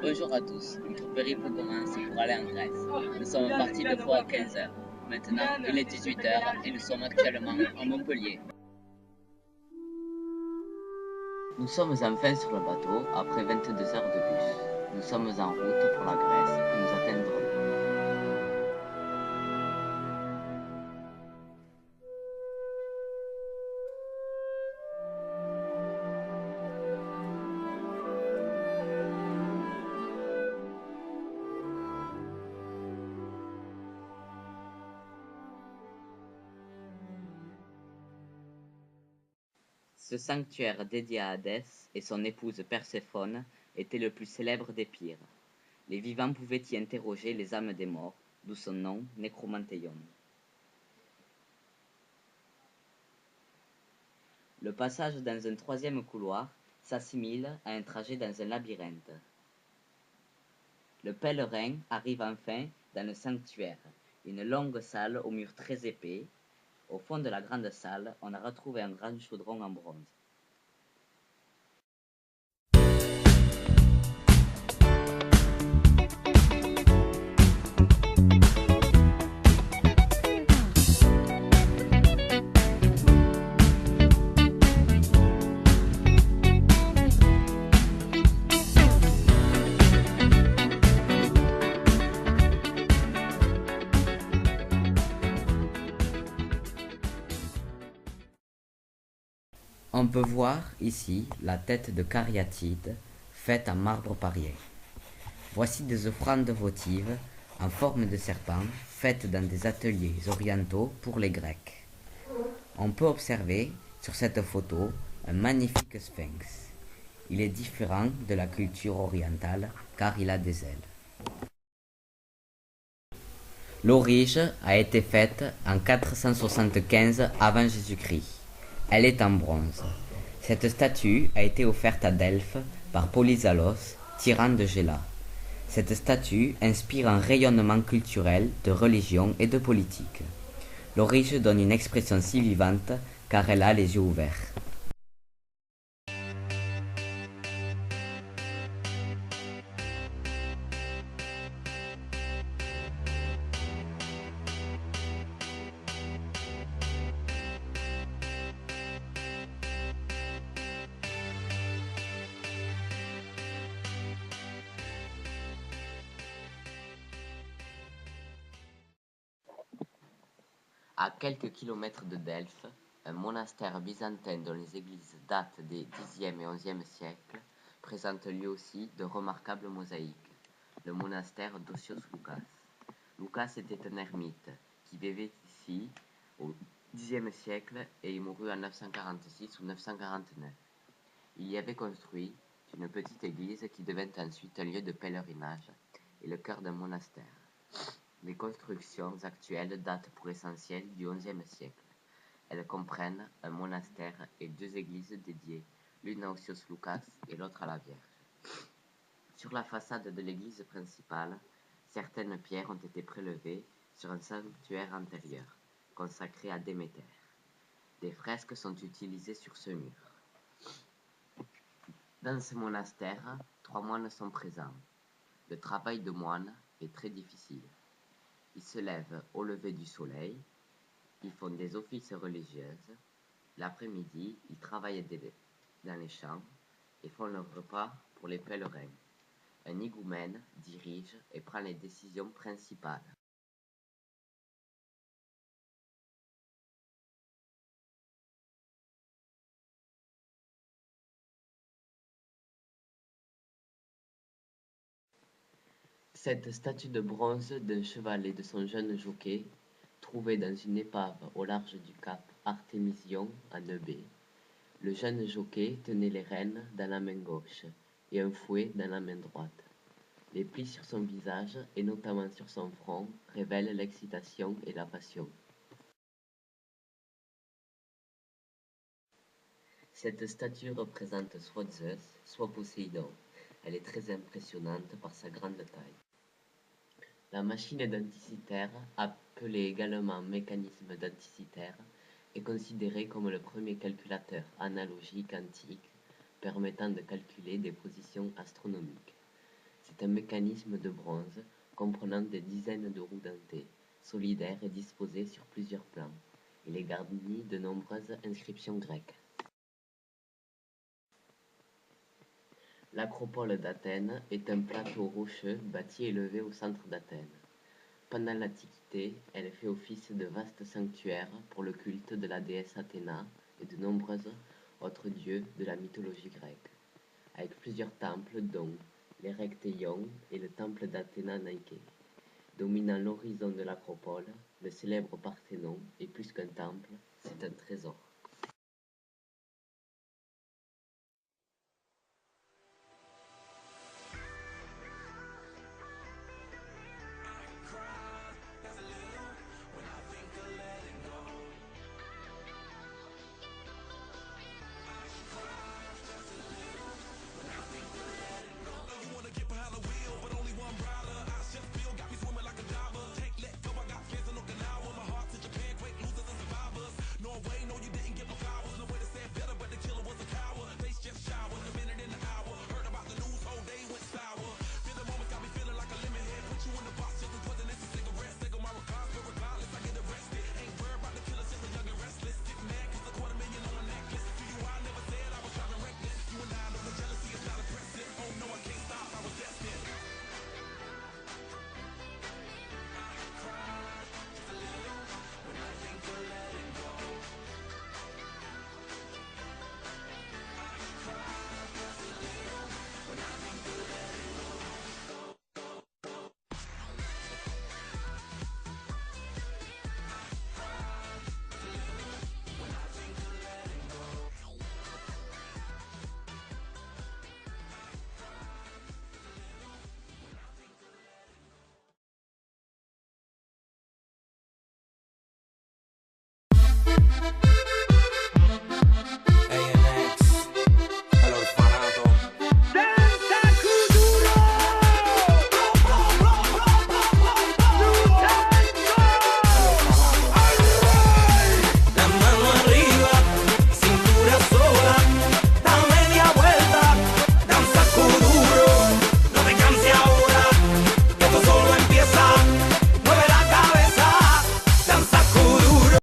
Bonjour à tous, notre périple commence pour aller en Grèce. Nous sommes partis deux fois à 15 heures. Maintenant, il est 18 heures et nous sommes actuellement à Montpellier. Nous sommes enfin sur le bateau après 22 heures de bus. Nous sommes en route pour la Grèce que nous atteindrons. Ce sanctuaire dédié à Hadès et son épouse Perséphone était le plus célèbre des pires. Les vivants pouvaient y interroger les âmes des morts, d'où son nom Necromanteion. Le passage dans un troisième couloir s'assimile à un trajet dans un labyrinthe. Le pèlerin arrive enfin dans le sanctuaire, une longue salle aux murs très épais. Au fond de la grande salle, on a retrouvé un grand chaudron en bronze. On peut voir ici la tête de cariatide faite en marbre parien. Voici des offrandes votives en forme de serpent faites dans des ateliers orientaux pour les Grecs. On peut observer sur cette photo un magnifique sphinx. Il est différent de la culture orientale car il a des ailes. L'orige a été faite en 475 avant Jésus-Christ. Elle est en bronze. Cette statue a été offerte à Delphes par Polyzalos, tyran de Géla. Cette statue inspire un rayonnement culturel, de religion et de politique. L'orige donne une expression si vivante car elle a les yeux ouverts. À quelques kilomètres de Delphes, un monastère byzantin dont les églises datent des Xe et XIe siècles présente lui aussi de remarquables mosaïques. Le monastère d'Ossios Loukas. Loukas était un ermite qui vivait ici au Xe siècle et y mourut en 946 ou 949. Il y avait construit une petite église qui devint ensuite un lieu de pèlerinage et le cœur d'un monastère. Les constructions actuelles datent pour l'essentiel du XIe siècle. Elles comprennent un monastère et deux églises dédiées, l'une à Ossios Loukas et l'autre à la Vierge. Sur la façade de l'église principale, certaines pierres ont été prélevées sur un sanctuaire antérieur, consacré à Déméter. Des fresques sont utilisées sur ce mur. Dans ce monastère, 3 moines sont présents. Le travail de moine est très difficile. Ils se lèvent au lever du soleil, ils font des offices religieux. L'après-midi, ils travaillent dans les champs et font leur repas pour les pèlerins. Un higoumène dirige et prend les décisions principales. Cette statue de bronze d'un cheval et de son jeune jockey, trouvée dans une épave au large du cap Artémision en Eubée, le jeune jockey tenait les rênes dans la main gauche et un fouet dans la main droite. Les plis sur son visage, et notamment sur son front, révèlent l'excitation et la passion. Cette statue représente soit Zeus, soit Poséidon. Elle est très impressionnante par sa grande taille. La machine denticitaire, appelée également mécanisme denticitaire, est considérée comme le premier calculateur analogique antique permettant de calculer des positions astronomiques. C'est un mécanisme de bronze comprenant des dizaines de roues dentées, solidaires et disposées sur plusieurs plans. Il est garni de nombreuses inscriptions grecques. L'acropole d'Athènes est un plateau rocheux bâti et élevé au centre d'Athènes. Pendant l'Antiquité, elle fait office de vaste sanctuaire pour le culte de la déesse Athéna et de nombreux autres dieux de la mythologie grecque, avec plusieurs temples dont l'Erechtheion et le temple d'Athéna Nike. Dominant l'horizon de l'acropole, le célèbre Parthénon est plus qu'un temple, c'est un trésor.